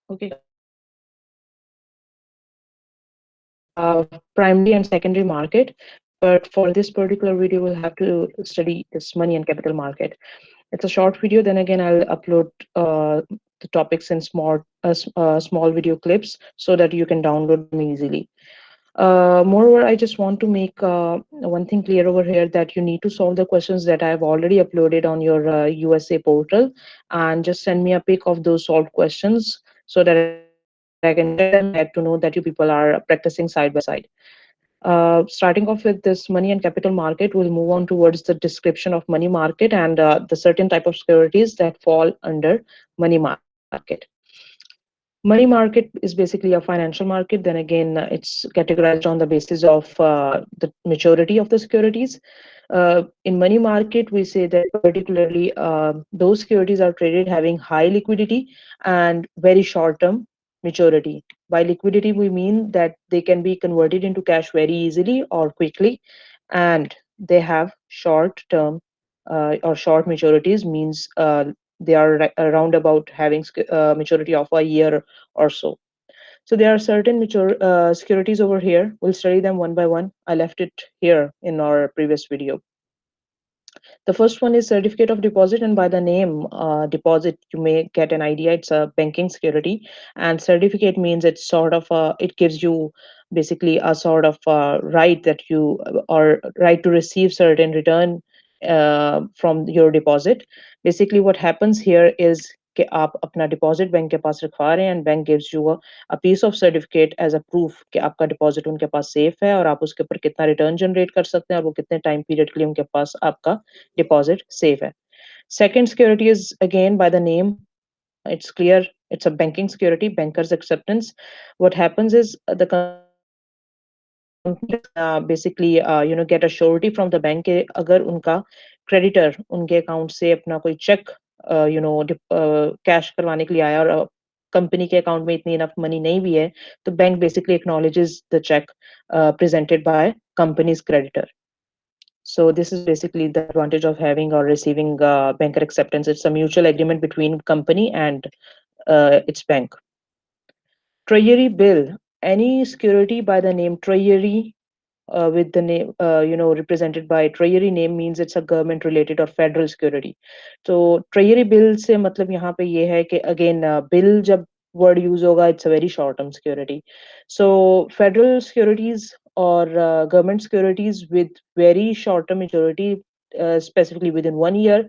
Okay, guys. Primary and secondary market. But for this particular video, we'll have to study this money and capital market. It's a short video. Then again, I'll upload the topics in small video clips so that you can download them easily. Moreover, I just want to make one thing clear over here that you need to solve the questions that I've already uploaded on your USA portal, and just send me a pic of those solved questions so that I can check them and get to know that you people are practicing side by side. Starting off with this money and capital market, we'll move on towards the description of money market and the certain type of securities that fall under money market. Money market is basically a financial market. Then again, it's categorized on the basis of the maturity of the securities. In money market, we say that particularly those securities are traded having high liquidity and very short term maturity. By liquidity, we mean that they can be converted into cash very easily or quickly, and they have short term or short maturities, means they are around about having maturity of a year or so. So there are certain securities over here. We'll study them one by one. I left it here in our previous video. The first one is certificate of deposit, and by the name deposit, you may get an idea. It's a banking security, and certificate means it's sort of it gives you basically a sort of right that you or right to receive certain return from your deposit. Basically, what happens here is कि आप अपना deposit bank के पास रखवा रहे हैं and bank gives you a piece of certificate as a proof कि आपका deposit उनके पास सेफ है और आप उसके ऊपर कितना रिटर्न जनरेट कर सकते हैं और वो कितने टाइम पीरियड के लिए उनके पास आपका deposit safe hai. Second security is again by the name. It's clear. It's a banking security, bankers acceptance. What happens is the company can basically get a surety from the bank के अगर उनका creditor उनके account से अपना कोई check cash करवाने के लिए आया और कंपनी के अकाउंट में इतनी इनफ मनी नहीं भी है तो bank basically acknowledges the cheque presented by company's creditor. So this is basically the advantage of having or receiving banker acceptance. It's a mutual agreement between company and its bank. Treasury bill. Any security by the name treasury with the name represented by treasury name means it's a government related or federal security. So treasury bill से मतलब यहाँ पे ये है कि again bill जब word use होगा it's a very short term security. So federal securities or government securities with very short term maturity, specifically within 1 year,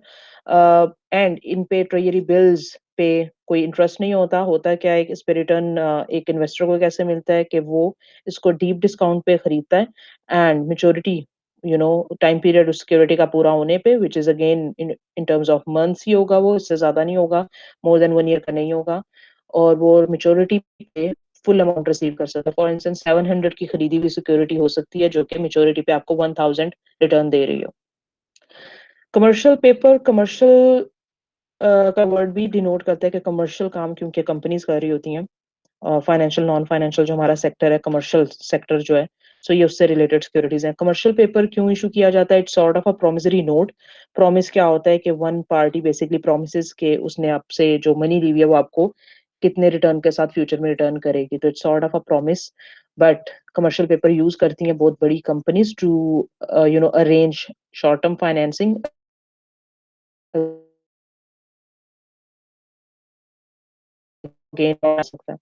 and इन पे treasury bills पे कोई इंटरेस्ट नहीं होता होता क्या है कि इस पे रिटर्न एक इन्वेस्टर को कैसे मिलता है कि वो इसको डीप डिस्काउंट पे खरीदता है एंड मेच्योरिटी टाइम पीरियड उस सिक्योरिटी का पूरा होने पे which is again in terms of months ही होगा, वो इससे ज्यादा नहीं होगा, मोर देन 1 ईयर का नहीं होगा, और वो मेच्योरिटी पे फुल अमाउंट रिसीव कर सकता है. फॉर इंस्टेंस 700 की खरीदी हुई सिक्योरिटी हो सकती है जो कि मेच्योरिटी पे आपको 1000 रिटर्न दे रही हो. कमर्शियल पेपर, कमर्शियल का वर्ड भी डिनोट करता है कि कमर्शियल काम क्योंकि कंपनीज कर रही होती हैं. फाइनेंशियल नॉन फाइनेंशियल जो हमारा सेक्टर है, कमर्शियल सेक्टर जो है, सो ये उससे रिलेटेड सिक्योरिटीज हैं. कमर्शियल पेपर क्यों इशू किया जाता है? It's sort of a promissory note. Promise क्या होता है कि वन पार्टी बेसिकली प्रोमिसेस के उसने आपसे जो मनी ली हुई है वो आपको कितने रिटर्न के साथ फ्यूचर में रिटर्न करेगी, तो it's sort of a promise. But commercial paper use करती हैं बहुत बड़ी companies to arrange short term financing against सकता है.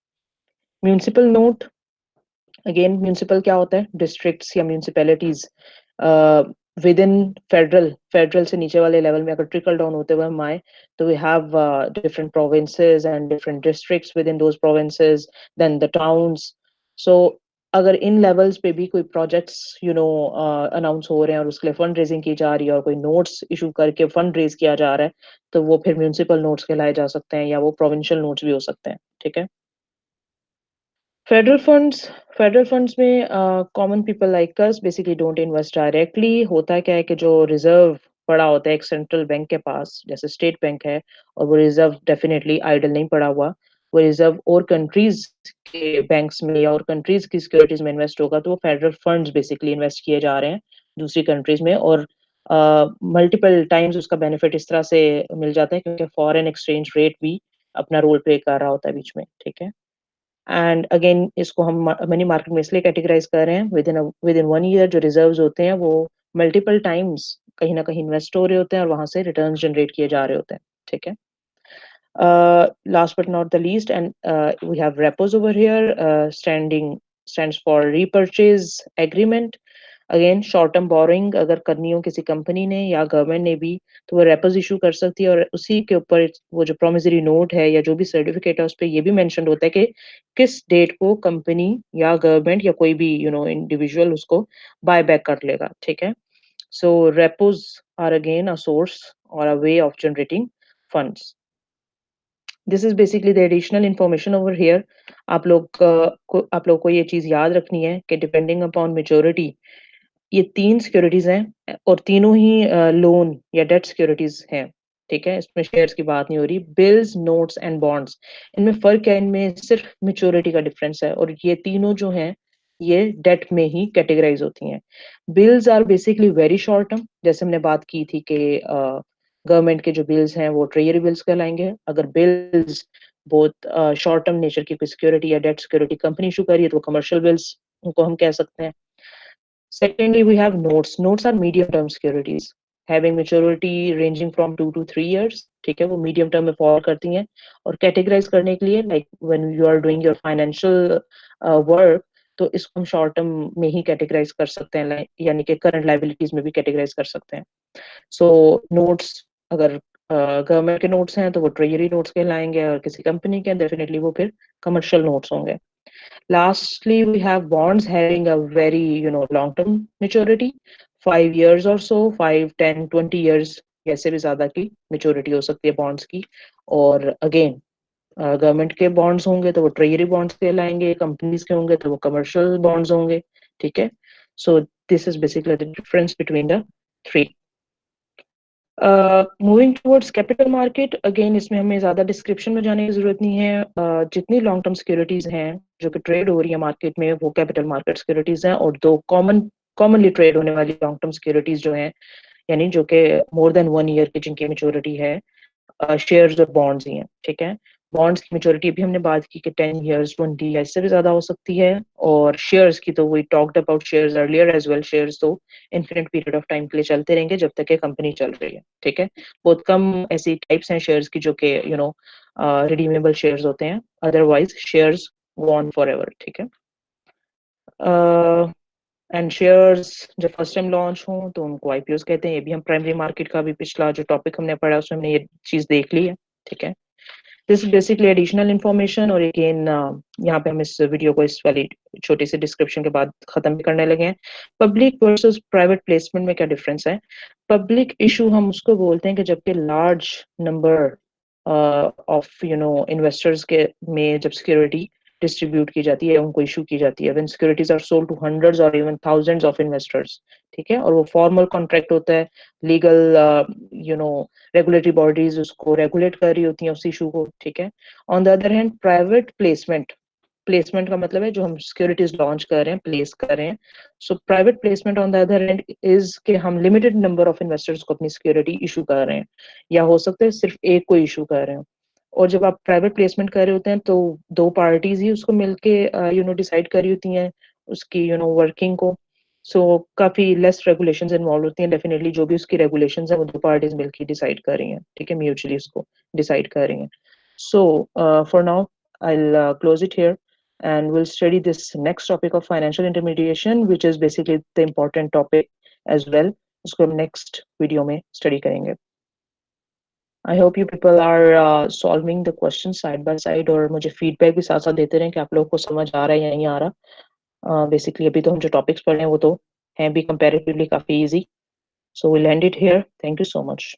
म्यूनिसिपल नोट, अगेन म्यूनिसिपल क्या होता है? डिस्ट्रिक्ट्स या municipalities with in federal, federal से नीचे वाले लेवल में अगर ट्रिकल डाउन होते हुए हम आए तो we have different provinces and different districts within those provinces, then the towns. So अगर इन लेवल्स पे भी कोई प्रोजेक्ट्स अनाउंस हो रहे हैं और उसके लिए फंड रेजिंग की जा रही है और कोई नोट्स इशू करके फंड रेज किया जा रहा है तो वो फिर म्यूनिसिपल नोट्स कहलाए जा सकते हैं या वो प्रोविंशियल नोट्स भी हो सकते हैं. ठीक है. फेडरल फंड्स, फेडरल फंड्स में common people like us basically don't invest directly. होता क्या है कि जो रिजर्व पड़ा होता है एक सेंट्रल बैंक के पास, जैसे स्टेट बैंक है, और वो रिजर्व डेफिनेटली आइडल नहीं पड़ा हुआ, वो रिजर्व और कंट्रीज के बैंक्स में या और कंट्रीज की सिक्योरिटीज में इन्वेस्ट होगा, तो वो फेडरल फंड्स बेसिकली इन्वेस्ट किए जा रहे हैं दूसरी कंट्रीज में. और मल्टीपल टाइम्स उसका बेनिफिट इस तरह से मिल जाता है क्योंकि फॉरेन एक्सचेंज रेट भी अपना रोल प्ले कर रहा होता है बीच में, ठीक है। एंड अगेन इसको हम मनी मार्केट में इसलिए कैटेगराइज कर रहे हैं, विद इन 1 ईयर जो रिजर्व्स होते हैं वो मल्टीपल टाइम्स कहीं ना कहीं इन्वेस्ट हो रहे होते हैं और वहां से रिटर्न्स जनरेट किए जा रहे होते हैं, ठीक है। Last but not the least, and we have repos over here. Stands for repurchase agreement. Again short term borrowing अगर करनी हो किसी कंपनी ने या गवर्नमेंट ने भी, तो वो रेपोज इशू कर सकती है, और उसी के ऊपर वो जो प्रोमिसरी नोट है या जो भी सर्टिफिकेट है उस पर ये भी मेंशन होता है कि किस डेट को कंपनी या गवर्नमेंट या कोई भी इंडिविजुअल उसको बाय बैक कर लेगा, ठीक है। So repos are again a source और a way of generating funds. This is basically the additional information over here. आप लोग को ये चीज याद रखनी है कि डिपेंडिंग अपॉन मेच्योरिटी ये 3 सिक्योरिटीज़ हैं और तीनों ही लोन या डेट सिक्योरिटीज़ हैं, ठीक है? इसमें शेयर्स की बात नहीं हो रही। बिल्स, नोट्स एंड बॉन्ड्स, इनमें फ़र्क क्या है? इनमें सिर्फ मैच्योरिटी का डिफरेंस है और ये तीनों जो हैं, ये डेट में ही कैटेगराइज़ होती हैं। Bills are basically very short term, जैसे हमने बात की थी कि गवर्नमेंट के जो बिल्स हैं, वो ट्रेजरी बिल्स कहलाएँगे। अगर बिल्स बहुत शॉर्ट टर्म नेचर की कोई सिक्योरिटी या डेट सिक्योरिटी कंपनी इश्यू कर रही है, तो वो कमर्शियल बिल्स उनको हम कह सकते हैं। Secondly, we have notes. Notes are medium-term securities, having maturity ranging from 2 to 3 years. ठीक है, वो medium term में fall करती हैं और categorize करने के लिए like when you are doing your financial work, तो इसको हम short term में ही categorize कर सकते हैं, यानी कि current liabilities में भी categorize कर सकते हैं। So notes अगर गवर्नमेंट के नोट्स हैं तो वो ट्रेजरी नोट्स कहलाएंगे, और किसी कंपनी के डेफिनेटली वो फिर कमर्शियल नोट्स होंगे। Lastly, we have bonds having a very, long-term maturity, 5 years or so, 5, 10, 20 years ऐसे भी ज्यादा की मेच्योरिटी हो सकती है बॉन्ड्स की। और अगेन गवर्नमेंट के बॉन्ड्स होंगे तो वो ट्रेजरी बॉन्ड्स कहलाएंगे, कंपनीज के होंगे तो वो कमर्शियल बॉन्ड्स होंगे, ठीक है। So this is basically the difference between the three. Moving towards capital market, again इसमें हमें ज़्यादा डिस्क्रिप्शन में जाने की ज़रूरत नहीं है। जितनी लॉन्ग टर्म सिक्योरिटीज़ हैं जो कि ट्रेड हो रही है मार्केट में, वो कैपिटल मार्केट सिक्योरिटीज़ हैं, और दो कॉमनली ट्रेड होने वाली लॉन्ग टर्म सिक्योरिटीज़ जो हैं, यानी जो कि मोर देन 1 ईयर की जिनकी मेच्योरिटी है, शेयर्स और बॉन्ड्स ही हैं, ठीक है। बॉन्ड्स की मेच्योरिटी भी हमने बात की कि 10 years, 20 या इससे भी ज्यादा हो सकती है, और शेयर्स की तो we talked about shares earlier as well. Shares तो इन्फिनिट पीरियड ऑफ टाइम के लिए चलते रहेंगे जब तक ये कंपनी चल रही है, ठीक है। बहुत कम ऐसी टाइप्स हैं शेयर्स की जो कि रिडीमेबल शेयर्स होते हैं, otherwise shares go on for ever, ठीक है। एंड शेयर्स जब फर्स्ट टाइम लॉन्च हों तो उनको आईपीओस कहते हैं। ये भी हम प्राइमरी मार्केट का भी पिछला जो टॉपिक हमने पढ़ा उसमें हमने ये चीज देख ली है, ठीक है। दिस बेसिकली एडिशनल इन्फॉर्मेशन, और अगेन यहाँ पे हम इस वीडियो को इस वाली छोटी सी डिस्क्रिप्शन के बाद खत्म भी करने लगे हैं। पब्लिक वर्सेस प्राइवेट प्लेसमेंट में क्या डिफरेंस है? पब्लिक इशू हम उसको बोलते हैं कि जबकि लार्ज नंबर ऑफ इन्वेस्टर्स के में जब सिक्योरिटी डिस्ट्रीब्यूट की जाती है, उनको इशू की जाती है, when securities are sold to hundreds और इवन थाउजेंड्स ऑफ इन्वेस्टर्स, ठीक है। और वो फॉर्मल कॉन्ट्रैक्ट होता है, legal you know regulatory bodies उसको रेगुलेट कर रही होती हैं उस इशू को, ठीक है। On the other hand private placement, placement का मतलब है जो हम सिक्योरिटीज लॉन्च कर रहे हैं, प्लेस कर रहे हैं। So private placement on the other hand is के हम लिमिटेड नंबर ऑफ इन्वेस्टर्स को अपनी सिक्योरिटी इशू कर रहे हैं, या हो सकता है सिर्फ एक को इशू कर रहे हो। और जब आप प्राइवेट प्लेसमेंट कर रहे होते हैं तो दो पार्टीज ही उसको मिलके डिसाइड कर रही होती हैं उसकी वर्किंग को। सो काफी लेस रेगुलेशंस इन्वॉल्व होती हैं, डेफिनेटली जो भी उसकी रेगुलेशंस हैं वो दो पार्टीज मिलकर डिसाइड कर रही हैं, ठीक है, म्यूचुअली उसको डिसाइड कर रही हैं। So for now I'll close it here, and we'll study this next topic of financial intermediation, which is basically the important topic as well. उसको हम next video में study करेंगे। I hope you people are solving the questions side by side, और मुझे feedback भी साथ साथ देते रहें कि आप लोगों को समझ आ रहा है या नहीं आ रहा। Basically अभी तो हम जो topics पढ़ रहे हैं वो तो हैं भी comparatively काफी easy. So we'll end it here. Thank you so much.